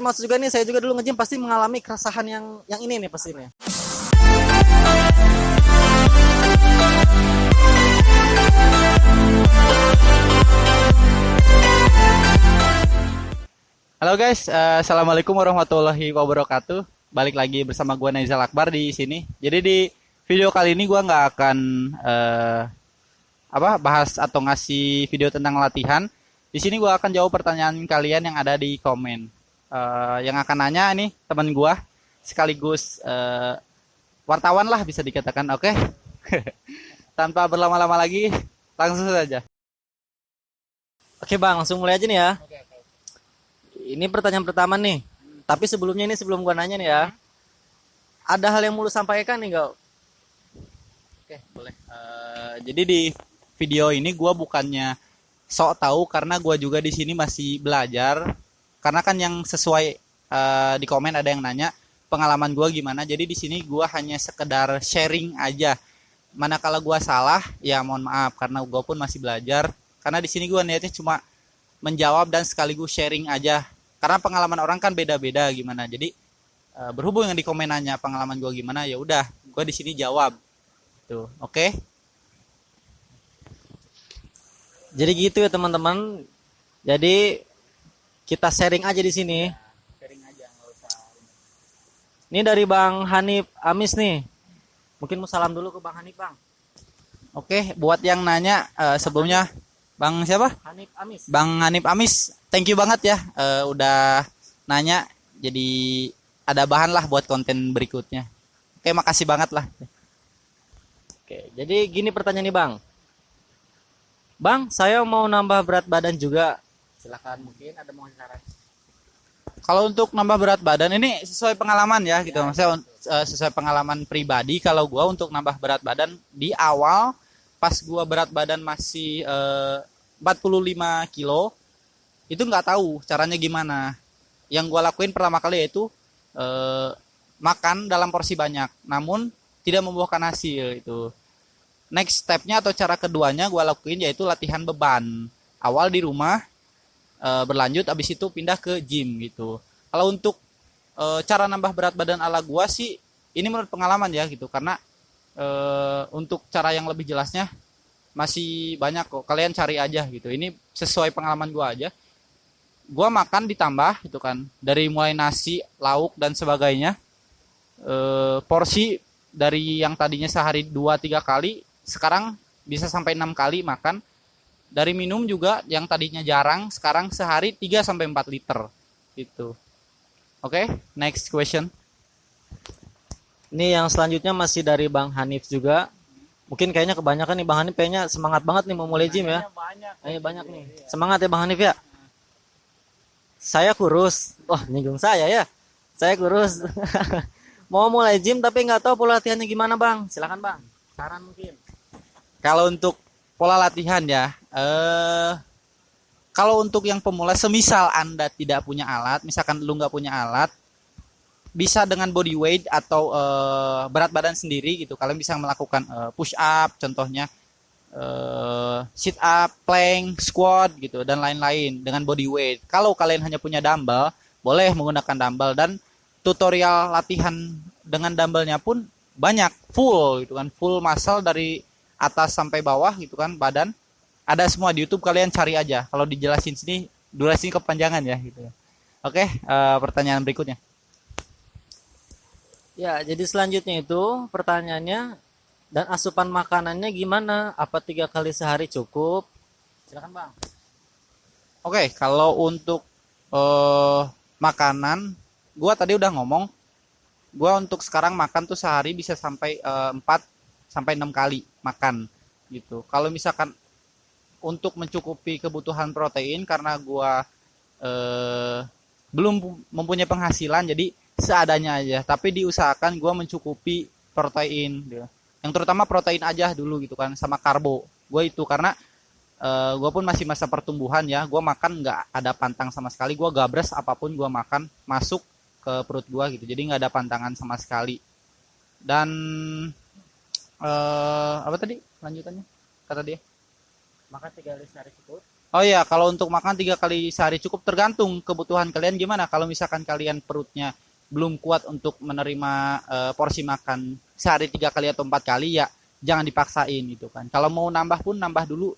termasuk juga nih, saya juga dulu nge-gym pasti mengalami keresahan yang ini nih pasti nih. Halo guys, assalamualaikum warahmatullahi wabarakatuh. Balik lagi bersama gua Naizal Akbar di sini. Jadi di video kali ini gua nggak akan bahas atau ngasih video tentang latihan. Di sini gua akan jawab pertanyaan kalian yang ada di komen. Yang akan nanya nih teman gua sekaligus wartawan lah bisa dikatakan, oke? Tanpa berlama-lama lagi, langsung saja. Oke bang, langsung mulai aja nih ya. Ini pertanyaan pertama nih. Tapi sebelumnya ini sebelum gua nanya nih ya. Ada hal yang mau lu sampaikan nih gak? Oke, boleh. Jadi di video ini gua bukannya sok tahu karena gua juga di sini masih belajar. Karena kan yang sesuai di komen ada yang nanya pengalaman gua gimana. Jadi di sini gua hanya sekedar sharing aja. Manakala gua salah, ya mohon maaf karena gua pun masih belajar. Karena di sini gua niatnya cuma menjawab dan sekaligus sharing aja. Karena pengalaman orang kan beda-beda gimana. Jadi berhubung yang di komen nanya pengalaman gue gimana, ya udah, gue di sini jawab. Tuh, oke? Jadi gitu ya teman-teman. Jadi kita sharing aja di sini. Sharing aja, nggak usah. Ini dari Bang Hanif Amis nih. Mungkin mau salam dulu ke Bang Hanif, Bang. Oke, buat yang nanya sebelumnya, Bang siapa? Hanif Amis. Bang Hanif Amis, thank you banget ya udah nanya. Jadi ada bahan lah buat konten berikutnya. Oke, makasih banget lah. Oke, jadi gini pertanyaan nih Bang. Bang, saya mau nambah berat badan juga. Silakan, mungkin ada mau saran. Kalau untuk nambah berat badan ini sesuai pengalaman ya gitu. Maksudnya sesuai pengalaman pribadi. Kalau gua untuk nambah berat badan di awal pas gua berat badan masih 45 kilo, itu nggak tahu caranya gimana. Yang gue lakuin pertama kali yaitu makan dalam porsi banyak, namun tidak membuahkan hasil itu. Next stepnya atau cara keduanya gue lakuin yaitu latihan beban. Awal di rumah, berlanjut abis itu pindah ke gym gitu. Kalau untuk cara nambah berat badan ala gue sih, ini menurut pengalaman ya gitu, karena untuk cara yang lebih jelasnya masih banyak kok, kalian cari aja gitu. Ini sesuai pengalaman gua aja. Gua makan ditambah gitu kan, dari mulai nasi, lauk dan sebagainya. Porsi dari yang tadinya sehari 2-3 kali, sekarang bisa sampai 6 kali makan. Dari minum juga yang tadinya jarang, sekarang sehari 3-4 liter gitu. Oke, next question. Ini yang selanjutnya masih dari Bang Hanif juga. Mungkin kayaknya kebanyakan nih Bang Hanif kayaknya semangat banget nih mau mulai gym ya. Banyak nih. Semangat ya Bang Hanif ya. Saya kurus. Wah, nyinggung saya ya. Saya kurus. Mau mulai gym tapi nggak tahu pola latihannya gimana Bang. Silakan Bang. Saran mungkin. Kalau untuk pola latihan ya, kalau untuk yang pemula, semisal Anda tidak punya alat, misalkan lu nggak punya alat, bisa dengan body weight atau berat badan sendiri gitu. Kalian bisa melakukan push up contohnya, sit up, plank, squat gitu dan lain-lain dengan body weight. Kalau kalian hanya punya dumbbell, boleh menggunakan dumbbell, dan tutorial latihan dengan dumbbellnya pun banyak, full gitu kan, full muscle dari atas sampai bawah gitu kan, badan ada semua di YouTube, kalian cari aja. Kalau dijelasin sini durasinya kepanjangan ya gitu. Oke, pertanyaan berikutnya. Ya, jadi selanjutnya itu pertanyaannya, dan asupan makanannya gimana? Apa 3 kali sehari cukup? Silakan Bang. Oke, kalau untuk makanan, gua tadi udah ngomong, gua untuk sekarang makan tuh sehari bisa sampai 4-6 kali makan gitu. Kalau misalkan untuk mencukupi kebutuhan protein, karena gua belum mempunyai penghasilan, jadi seadanya aja, tapi diusahakan gue mencukupi protein gitu. Yang terutama protein aja dulu gitu kan, sama karbo gue itu, karena gue pun masih masa pertumbuhan ya. Gue makan nggak ada pantang sama sekali, gue gabres apapun gue makan masuk ke perut gue gitu, jadi nggak ada pantangan sama sekali. Dan apa tadi lanjutannya kata dia? Makan 3 kali sehari cukup. Oh ya, kalau untuk makan 3 kali sehari cukup, tergantung kebutuhan kalian gimana. Kalau misalkan kalian perutnya belum kuat untuk menerima porsi makan sehari 3 kali atau 4 kali, ya jangan dipaksain gitu kan. Kalau mau nambah pun nambah dulu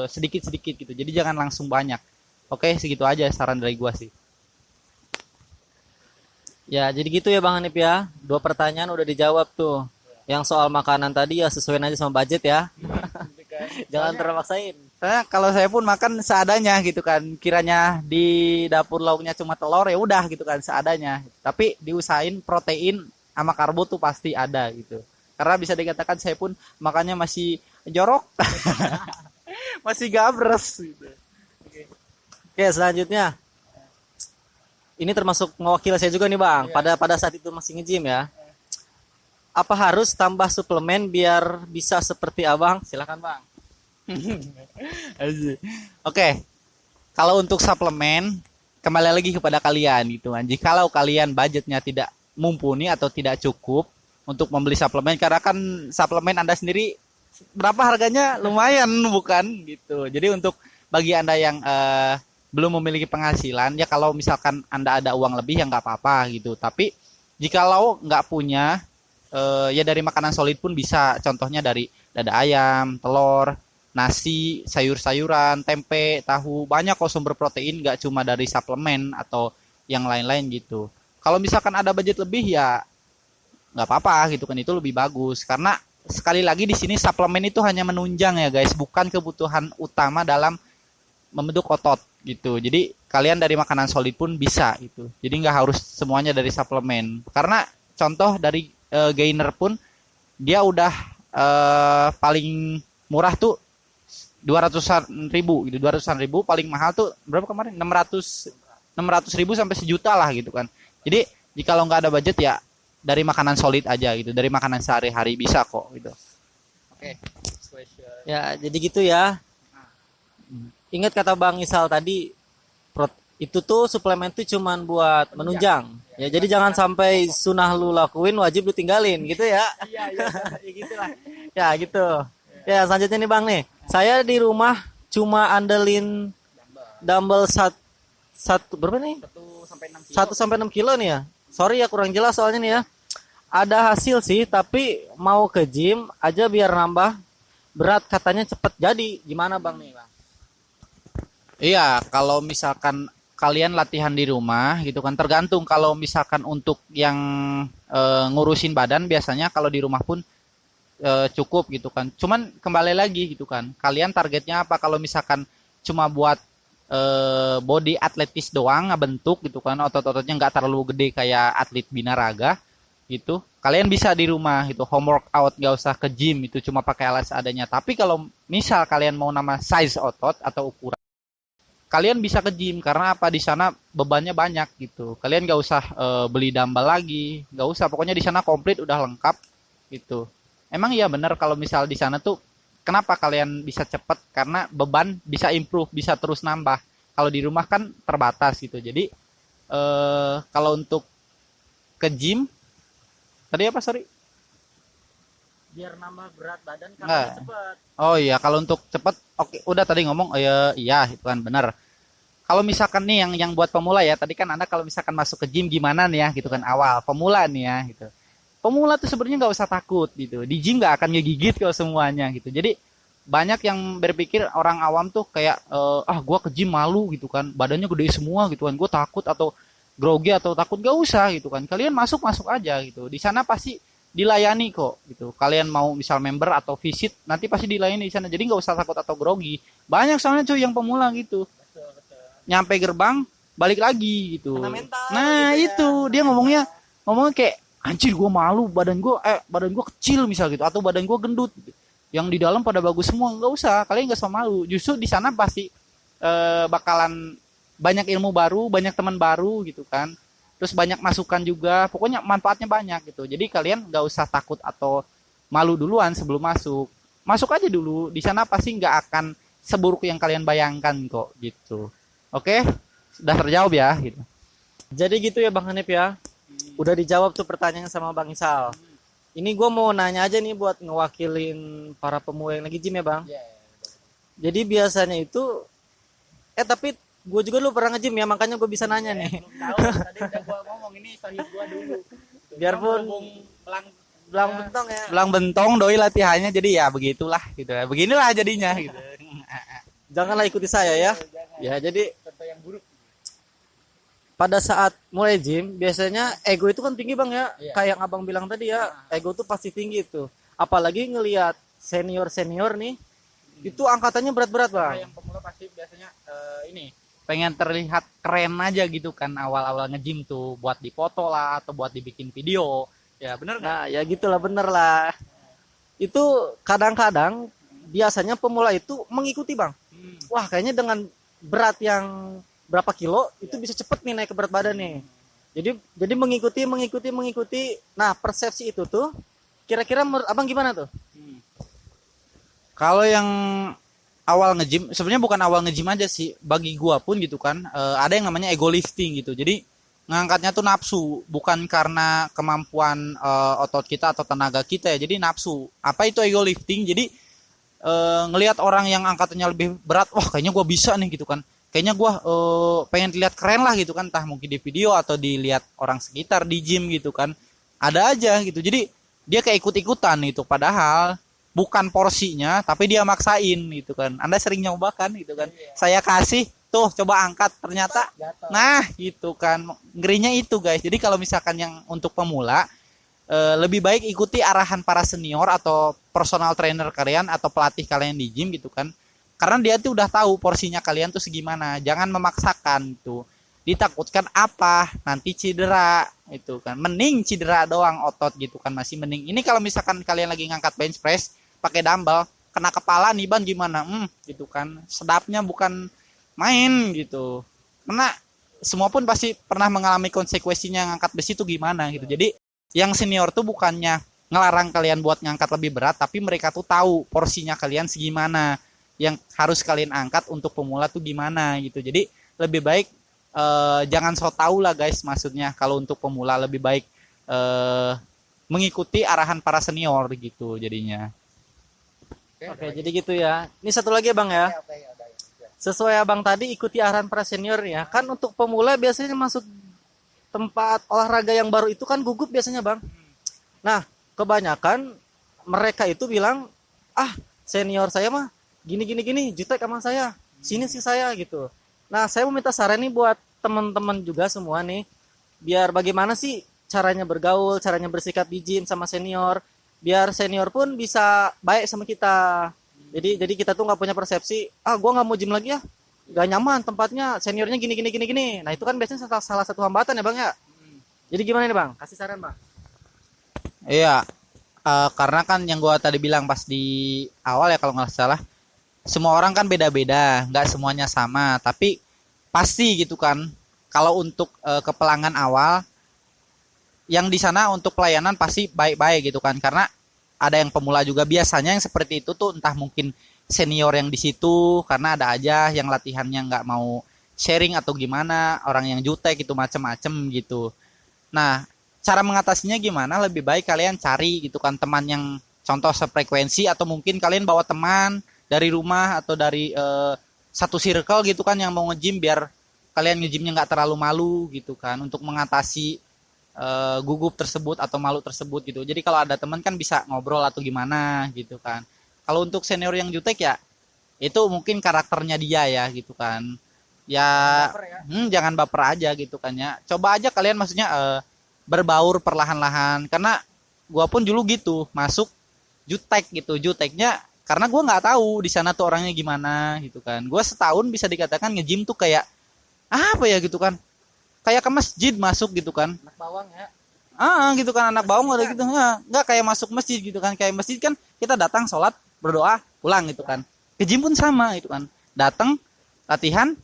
sedikit-sedikit gitu. Jadi jangan langsung banyak. Oke, segitu aja saran dari gua sih. Ya, jadi gitu ya Bang Hanif ya. 2 pertanyaan udah dijawab tuh. Yang soal makanan tadi ya sesuaiin aja sama budget ya. Jangan terpaksain. Soalnya kalau saya pun makan seadanya gitu kan. Kiranya di dapur lauknya cuma telur, ya udah gitu kan seadanya. Tapi diusahain protein sama karbo tuh pasti ada gitu. Karena bisa dikatakan saya pun makannya masih jorok. Masih gabres gitu. Oke, selanjutnya. Ini termasuk mewakili saya juga nih Bang. Pada saat itu masih nge-gym ya. Apa harus tambah suplemen biar bisa seperti Abang? Silakan Bang. Oke, kalau untuk suplemen kembali lagi kepada kalian gitu kan. Jikalau kalian budgetnya tidak mumpuni atau tidak cukup untuk membeli suplemen, karena kan suplemen Anda sendiri berapa harganya lumayan bukan gitu. Jadi untuk bagi Anda yang belum memiliki penghasilan, ya kalau misalkan Anda ada uang lebih ya nggak apa-apa gitu. Tapi jikalau nggak punya, ya dari makanan solid pun bisa. Contohnya dari dada ayam, telur, nasi, sayur-sayuran, tempe, tahu. Banyak kok sumber protein, nggak cuma dari suplemen atau yang lain-lain gitu. Kalau misalkan ada budget lebih ya nggak apa-apa gitu kan, itu lebih bagus. Karena sekali lagi di sini suplemen itu hanya menunjang ya guys, bukan kebutuhan utama dalam membentuk otot gitu. Jadi kalian dari makanan solid pun bisa gitu. Jadi nggak harus semuanya dari suplemen. Karena contoh dari gainer pun dia udah paling murah tuh 200-an ribu gitu, 200-an ribu. Paling mahal tuh berapa kemarin? 600 ribu sampai 1 juta lah gitu kan. Jadi jika lo nggak ada budget ya dari makanan solid aja gitu, dari makanan sehari-hari bisa kok gitu. Oke. Ya, jadi gitu ya. Ingat kata Bang Isal tadi, itu tuh suplemen tuh cuman buat menunjang. Ya, jadi jangan sampai sunah lu lakuin, wajib lu tinggalin gitu ya. Iya, ya gitulah. Ya, gitu. Ya, selanjutnya nih Bang nih. Saya di rumah cuma andelin dumbbell satu berapa nih? 1 sampai 6 kilo nih ya. Sorry ya kurang jelas soalnya nih ya. Ada hasil sih, tapi mau ke gym aja biar nambah berat katanya cepet jadi. Gimana Bang nih, Bang? Iya, kalau misalkan kalian latihan di rumah gitu kan, tergantung. Kalau misalkan untuk yang ngurusin badan, biasanya kalau di rumah pun cukup gitu kan. Cuman kembali lagi gitu kan, kalian targetnya apa? Kalau misalkan cuma buat body atletis doang, ngebentuk gitu kan, otot-ototnya nggak terlalu gede kayak atlet binaraga gitu, kalian bisa di rumah gitu, home workout, nggak usah ke gym, itu cuma pakai alat seadanya. Tapi kalau misal kalian mau nama size otot atau ukuran, kalian bisa ke gym. Karena apa? Di sana bebannya banyak gitu. Kalian nggak usah beli dumbbell lagi, nggak usah. Pokoknya di sana komplit udah lengkap gitu. Emang iya bener kalau misal di sana tuh kenapa kalian bisa cepet? Karena beban bisa improve, bisa terus nambah. Kalau di rumah kan terbatas gitu. Jadi kalau untuk ke gym, tadi apa sorry? Biar nambah berat badan Nah. kalau cepet. Oh iya, kalau untuk cepet, oke, udah tadi ngomong, oh iya itu kan benar. Kalau misalkan nih yang buat pemula ya, tadi kan Anda kalau misalkan masuk ke gym gimana nih ya gitu kan, awal pemula nih ya gitu. Pemula tuh sebenarnya nggak usah takut gitu. Di gym nggak akan ngegigit kalau semuanya gitu. Jadi banyak yang berpikir orang awam tuh kayak gua ke gym malu gitu kan, badannya gede semua gitu kan, gue takut atau grogi atau takut. Gak usah gitu kan, kalian masuk aja gitu. Di sana pasti dilayani kok gitu. Kalian mau misal member atau visit, nanti pasti dilayani di sana. Jadi nggak usah takut atau grogi. Banyak soalnya cuy yang pemula gitu. Nyampe gerbang balik lagi gitu. Nah itu dia ngomongnya kayak anjir gue malu, badan gue kecil misal gitu, atau badan gue gendut. Yang di dalam pada bagus semua. Nggak usah, kalian nggak usah malu. Justru di sana pasti bakalan banyak ilmu baru, banyak teman baru gitu kan. Terus banyak masukan juga, pokoknya manfaatnya banyak gitu. Jadi kalian nggak usah takut atau malu duluan sebelum masuk. Masuk aja dulu, di sana pasti nggak akan seburuk yang kalian bayangkan kok gitu. Oke, sudah terjawab ya gitu. Jadi gitu ya Bang Hanif ya. Udah dijawab tuh pertanyaan sama Bang Isal. Ini gue mau nanya aja nih buat ngewakilin para pemula yang lagi gym ya Bang. Jadi biasanya itu Tapi gue juga dulu pernah nge-gym ya, makanya gue bisa nanya nih. Belum tahu, tadi udah gua ngomong ini sahib gua dulu. Biarpun belang belang bentong ya. belang bentong doi latihannya, jadi ya begitulah gitu. Beginilah jadinya gitu. Janganlah ikuti saya ya. Ya, jadi Contoh yang buruk. pada saat mulai gym biasanya ego itu kan tinggi bang ya. Iya. Kayak yang abang bilang tadi ya, ego tuh pasti tinggi tuh. Apalagi ngelihat senior nih, itu angkatannya berat-berat bang. Yang pemula pasti biasanya ini pengen terlihat keren aja gitu kan awal-awal nge-gym tuh, buat dipoto lah atau buat dibikin video. Ya bener nggak? Nah ya gitulah, bener lah. Itu kadang-kadang biasanya pemula itu mengikuti bang. Wah kayaknya dengan berat yang berapa kilo itu bisa cepet nih naik ke berat badan nih. Jadi mengikuti. Nah persepsi itu tuh kira-kira menurut abang gimana tuh? Kalau yang awal nge-gym, sebenarnya bukan awal nge-gym aja sih, bagi gua pun gitu kan, ada yang namanya ego lifting gitu. Jadi ngangkatnya tuh nafsu, bukan karena kemampuan otot kita atau tenaga kita ya. Jadi nafsu. Apa itu ego lifting? Jadi ngelihat orang yang angkatannya lebih berat, wah kayaknya gua bisa nih gitu kan. Kayaknya gua pengen dilihat keren lah gitu kan, entah mungkin di video atau dilihat orang sekitar di gym gitu kan. Ada aja gitu. Jadi dia kayak ikut-ikutan gitu, padahal bukan porsinya, tapi dia maksain gitu kan. Anda sering nyoba kan gitu kan. Saya kasih, tuh coba angkat, ternyata nah gitu kan. Ngerinya itu guys. Jadi kalau misalkan yang untuk pemula, lebih baik ikuti arahan para senior atau personal trainer kalian atau pelatih kalian di gym gitu kan. Karena dia tuh udah tahu porsinya kalian tuh segimana. Jangan memaksakan tuh. Ditakutkan apa? Nanti cedera itu kan. Mending cedera doang otot gitu kan, masih mending. Ini kalau misalkan kalian lagi ngangkat bench press pakai dumbbell, kena kepala nih ban gimana? Gitu kan. Sedapnya bukan main gitu. Karena semua pun pasti pernah mengalami konsekuensinya ngangkat besi itu gimana gitu. Jadi yang senior tuh bukannya ngelarang kalian buat ngangkat lebih berat, tapi mereka tuh tahu porsinya kalian segimana, yang harus kalian angkat untuk pemula tuh gimana gitu. Jadi lebih baik jangan so tau lah guys, maksudnya kalau untuk pemula lebih baik mengikuti arahan para senior gitu jadinya. Oke, jadi gitu ya. Ini satu lagi ya bang ya. Sesuai abang tadi, ikuti arahan para senior ya. Kan untuk pemula biasanya masuk tempat olahraga yang baru itu kan gugup biasanya bang. Nah kebanyakan mereka itu bilang, senior saya mah gini, jutek sama saya, sini sih saya gitu. Nah saya mau minta saran nih buat teman-teman juga semua nih, biar bagaimana sih caranya bergaul, caranya bersikap di gym sama senior, biar senior pun bisa baik sama kita. Jadi kita tuh nggak punya persepsi, gue nggak mau gym lagi ya, nggak nyaman tempatnya, seniornya gini. Nah itu kan biasanya salah satu hambatan ya bang ya. Jadi gimana nih bang, kasih saran bang. Iya, karena kan yang gua tadi bilang pas di awal ya, kalau nggak salah, semua orang kan beda-beda, nggak semuanya sama. Tapi pasti gitu kan, kalau untuk ke pelanggan awal, yang di sana untuk pelayanan pasti baik-baik gitu kan. Karena ada yang pemula juga, biasanya yang seperti itu tuh entah mungkin senior yang di situ, karena ada aja yang latihannya nggak mau sharing atau gimana, orang yang jutek gitu, macem-macem gitu. Nah cara mengatasinya gimana, lebih baik kalian cari gitu kan teman yang contoh sefrekuensi, atau mungkin kalian bawa teman dari rumah atau dari satu circle gitu kan yang mau nge-gym, biar kalian nge-gymnya nggak terlalu malu gitu kan, untuk mengatasi gugup tersebut atau malu tersebut gitu. Jadi kalau ada teman kan bisa ngobrol atau gimana gitu kan. Kalau untuk senior yang jutek ya itu mungkin karakternya dia ya gitu kan. Ya, jangan baper aja gitu kan ya. Coba aja kalian maksudnya berbaur perlahan-lahan. Karena gua pun dulu gitu masuk jutek gitu. Juteknya karena gua nggak tahu di sana tuh orangnya gimana gitu kan. Gua setahun bisa dikatakan nge-gym tuh kayak apa ya gitu kan. Kayak ke masjid masuk gitu kan. Anak bawang ya. Gitu kan, anak bawang ada gitu. Nggak kayak masuk masjid gitu kan. Kayak masjid kan kita datang sholat, berdoa, pulang gitu kan. Ke gym pun sama gitu kan. Datang, latihan,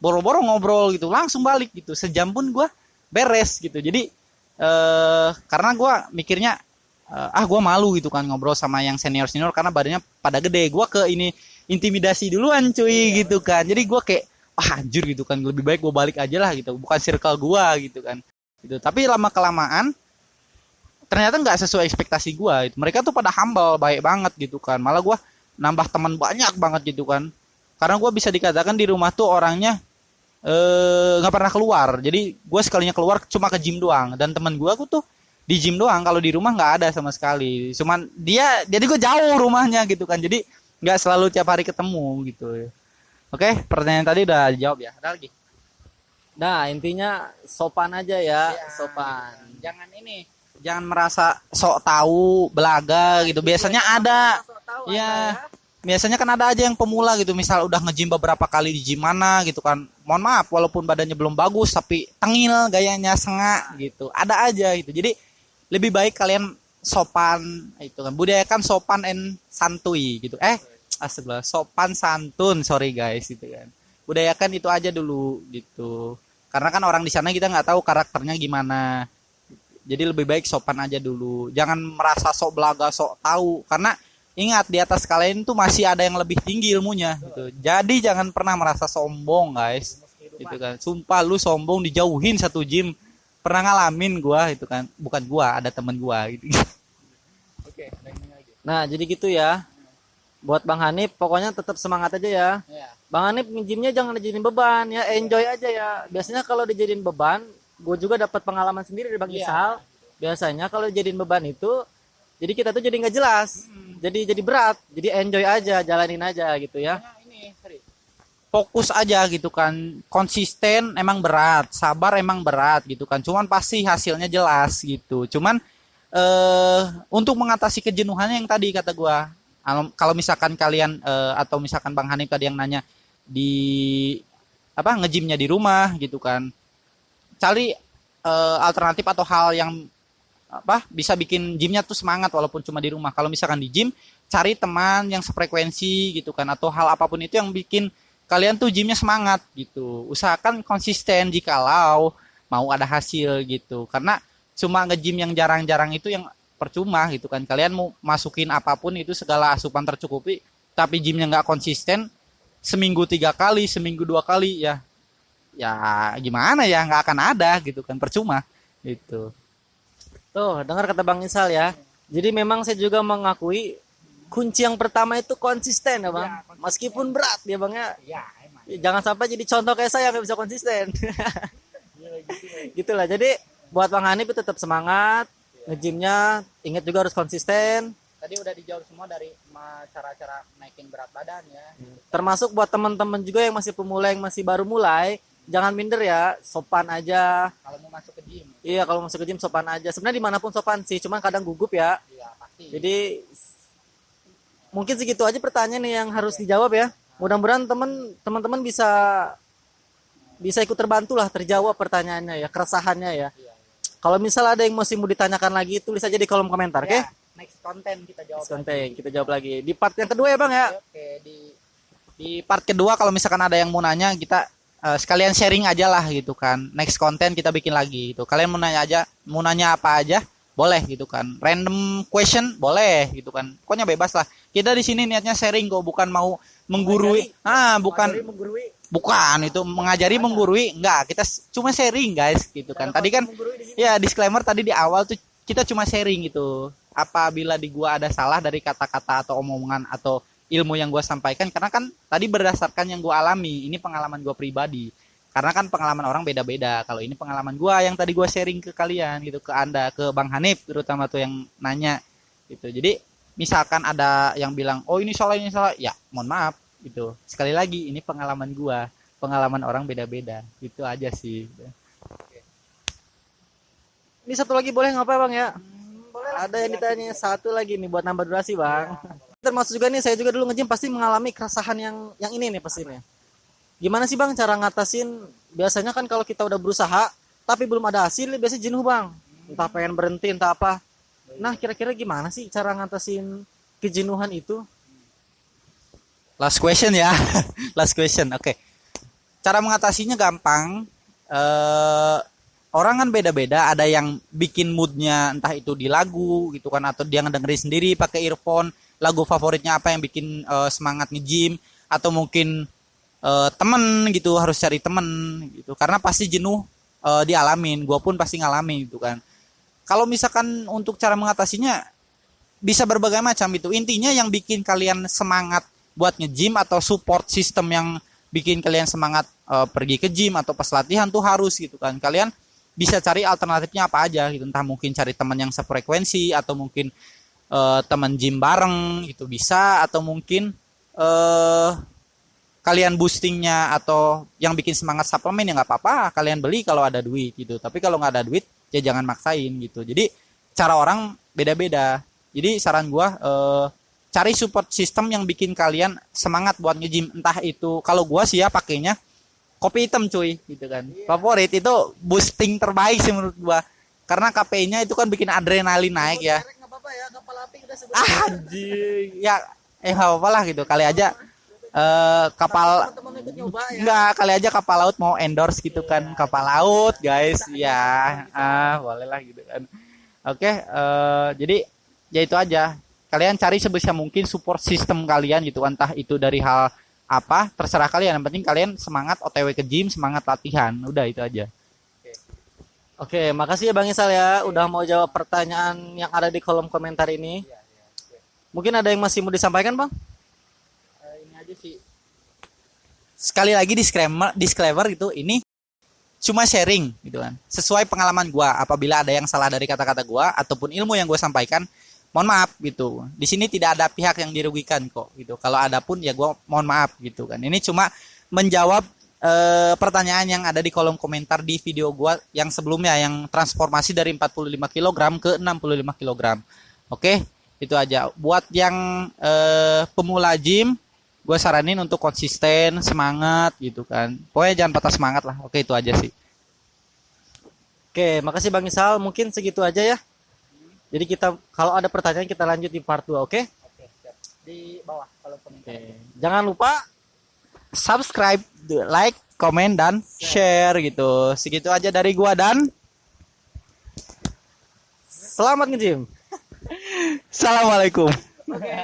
boro-boro ngobrol gitu, langsung balik gitu. Sejam pun gue beres gitu. Jadi karena gue mikirnya gue malu gitu kan ngobrol sama yang senior karena badannya pada gede. Gue ke ini intimidasi duluan cuy gitu kan. Jadi gue kayak anjir gitu kan, lebih baik gue balik aja lah gitu, bukan circle gue gitu kan gitu. Tapi lama kelamaan ternyata nggak sesuai ekspektasi gue gitu. Mereka tuh pada humble, baik banget gitu kan, malah gue nambah teman banyak banget gitu kan. Karena gue bisa dikatakan di rumah tuh orangnya nggak pernah keluar. Jadi gue sekalinya keluar cuma ke gym doang. Dan teman gue aku tuh di gym doang. Kalau di rumah nggak ada sama sekali. Cuman dia, jadi gue jauh rumahnya gitu kan. Jadi nggak selalu tiap hari ketemu gitu. Oke, pertanyaan tadi udah dijawab ya. Ada lagi? Nah, intinya sopan aja ya, Iya, sopan. Jangan ini, jangan merasa sok tahu, belaga gitu. Biasanya ada. Iya. Biasanya kan ada aja yang pemula gitu, misal udah nge-gym beberapa kali di gym mana gitu kan. Mohon maaf, walaupun badannya belum bagus tapi tengil gayanya, sengak gitu. Ada aja gitu. Jadi lebih baik kalian sopan itu kan. Budayakan sopan and santuy gitu. Astagfirullah, sopan santun, sorry guys gitu kan. Budayakan itu aja dulu gitu. Karena kan orang di sana kita nggak tahu karakternya gimana. Jadi lebih baik sopan aja dulu. Jangan merasa sok belaga, sok tahu. Karena ingat, di atas kalian tuh masih ada yang lebih tinggi ilmunya gitu. Jadi jangan pernah merasa sombong guys. Gitu kan. Sumpah lu sombong dijauhin satu gym. Pernah ngalamin gua itu kan. Bukan gua, ada temen gua gitu. Oke, Nah, jadi gitu ya. Buat Bang Hanif, pokoknya tetap semangat aja ya. Bang Hanif nge-gymnya jangan dijadiin beban ya, enjoy aja ya. Biasanya kalau dijadiin beban, gue juga dapat pengalaman sendiri dari Bang Isal. Biasanya kalau dijadiin beban itu, jadi kita tuh jadi nggak jelas, jadi berat, jadi enjoy aja, jalanin aja gitu ya. Fokus aja gitu kan, konsisten emang berat, sabar emang berat gitu kan, cuman pasti hasilnya jelas gitu. Cuman untuk mengatasi kejenuhannya yang tadi kata gua, kalau misalkan kalian atau misalkan Bang Hanif tadi yang nanya di apa nge-gymnya di rumah gitu kan, cari alternatif atau hal yang apa bisa bikin gymnya tuh semangat walaupun cuma di rumah. Kalau misalkan di gym, cari teman yang sefrekuensi gitu kan, atau hal apapun itu yang bikin kalian tuh gymnya semangat gitu. Usahakan konsisten jikalau mau ada hasil gitu, karena cuma nge-gym yang jarang-jarang itu yang percuma gitu kan. Kalian mau masukin apapun itu segala asupan tercukupi, tapi gymnya nggak konsisten, seminggu 3 kali, seminggu 2 kali, ya gimana ya, nggak akan ada gitu kan, percuma gitu. Tuh, dengar kata Bang Isal ya. Jadi memang saya juga mengakui kunci yang pertama itu konsisten ya Bang. Meskipun berat ya Bang ya. Jangan sampai jadi contoh kayak saya nggak bisa konsisten. Gitulah. Jadi buat Bang Hanif tetap semangat. Nge-gymnya ingat juga harus konsisten. Tadi udah dijawab semua dari cara-cara naikin berat badan ya. Termasuk buat teman-teman juga yang masih pemula, yang masih baru mulai. Jangan minder ya, sopan aja. Kalau mau masuk ke gym. Iya, kalau masuk ke gym sopan aja. Sebenarnya dimanapun sopan sih, cuman kadang gugup ya. Iya, pasti. Jadi mungkin segitu aja pertanyaan yang harus dijawab ya. Mudah-mudahan teman-teman bisa ikut terbantu lah, terjawab pertanyaannya ya, keresahannya ya. Kalau misal ada yang masih mau ditanyakan lagi, tulis aja di kolom komentar, oke? Next konten kita jawab. Next konten kita jawab lagi. Di part yang kedua ya Bang ya. Oke, di part kedua kalau misalkan ada yang mau nanya, kita sekalian sharing aja lah gitu kan. Next konten kita bikin lagi gitu. Kalian mau nanya apa aja, boleh gitu kan. Random question boleh gitu kan. Pokoknya bebas lah. Kita di sini niatnya sharing kok, bukan mau menggurui. Bukan itu mengajari menggurui, enggak. Kita cuma sharing guys gitu kan. Tadi kan ya disclaimer tadi di awal tuh kita cuma sharing gitu. Apabila di gua ada salah dari kata-kata atau omongan atau ilmu yang gue sampaikan, karena kan tadi berdasarkan yang gue alami, ini pengalaman gue pribadi, karena kan pengalaman orang beda-beda. Kalau ini pengalaman gue yang tadi gue sharing ke kalian gitu, ke anda, ke Bang Hanif terutama tuh yang nanya gitu. Jadi misalkan ada yang bilang oh ini salah ya mohon maaf gitu. Sekali lagi ini pengalaman gue, pengalaman orang beda-beda, gitu aja sih. Ini satu lagi boleh nggak apa Bang ya? Ada yang ditanya satu lagi nih buat nambah durasi Bang. Termasuk juga nih, saya juga dulu nge-gym pasti mengalami keresahan yang ini nih pastinya. Gimana sih Bang cara ngatasin? Biasanya kan kalau kita udah berusaha tapi belum ada hasil, biasanya jenuh Bang. Entah pengen berhenti, entah apa. Nah, kira-kira gimana sih cara ngatasin kejenuhan itu? Last question ya. Last question. Oke. Cara mengatasinya gampang. Orang kan beda-beda. Ada yang bikin moodnya entah itu di lagu gitu kan, atau dia ngedengerin sendiri pakai earphone. Lagu favoritnya apa yang bikin semangat nge-gym, atau mungkin temen gitu, harus cari temen gitu, karena pasti jenuh dialamin, gue pun pasti ngalamin gitu kan. Kalau misalkan untuk cara mengatasinya bisa berbagai macam itu, intinya yang bikin kalian semangat buat nge-gym atau support system yang bikin kalian semangat pergi ke gym atau pas latihan tuh harus gitu kan. Kalian bisa cari alternatifnya apa aja gitu. Entah mungkin cari teman yang sefrekuensi atau mungkin teman gym bareng itu bisa, atau mungkin kalian boostingnya atau yang bikin semangat suplemen ya nggak apa-apa kalian beli kalau ada duit gitu. Tapi kalau nggak ada duit ya jangan maksain gitu. Jadi cara orang beda-beda. Jadi saran gua cari support system yang bikin kalian semangat buat nge-gym. Entah itu kalau gua sih ya pakainya kopi hitam cuy gitu kan. Favorit itu boosting terbaik sih menurut gua. Karena kafeinnya itu kan bikin adrenalin naik ya. Anjing. Ya nggak apa-apa lah gitu. Kali aja kapal enggak, kali aja kapal laut mau endorse gitu kan. Kapal laut guys ya. Boleh lah gitu kan. Oke, jadi ya itu aja. Kalian cari sebisa mungkin support system kalian gitu, entah itu dari hal apa, terserah kalian. Yang penting kalian semangat OTW ke gym, semangat latihan. Udah itu aja. Oke, makasih ya Bang Isal ya udah mau jawab pertanyaan yang ada di kolom komentar ini. Mungkin ada yang masih mau disampaikan, Bang? Ini aja sih. Sekali lagi disclaimer gitu, ini cuma sharing gitu kan. Sesuai pengalaman gua. Apabila ada yang salah dari kata-kata gua ataupun ilmu yang gua sampaikan, mohon maaf gitu. Di sini tidak ada pihak yang dirugikan kok gitu. Kalau ada pun ya gua mohon maaf gitu kan. Ini cuma menjawab pertanyaan yang ada di kolom komentar di video gua yang sebelumnya yang transformasi dari 45 kg ke 65 kg. Oke, itu aja. Buat yang pemula gym, gua saranin untuk konsisten, semangat gitu kan. Pokoknya jangan patah semangat lah. Oke, itu aja sih. Oke, makasih Bang Isal. Mungkin segitu aja ya. Jadi kita kalau ada pertanyaan kita lanjut di part 2, oke? Oke, siap. Di bawah kolom komentar. Jangan lupa Subscribe, like, komen, dan share gitu. Segitu aja dari gua dan selamat nge-gym. Assalamualaikum. Oke.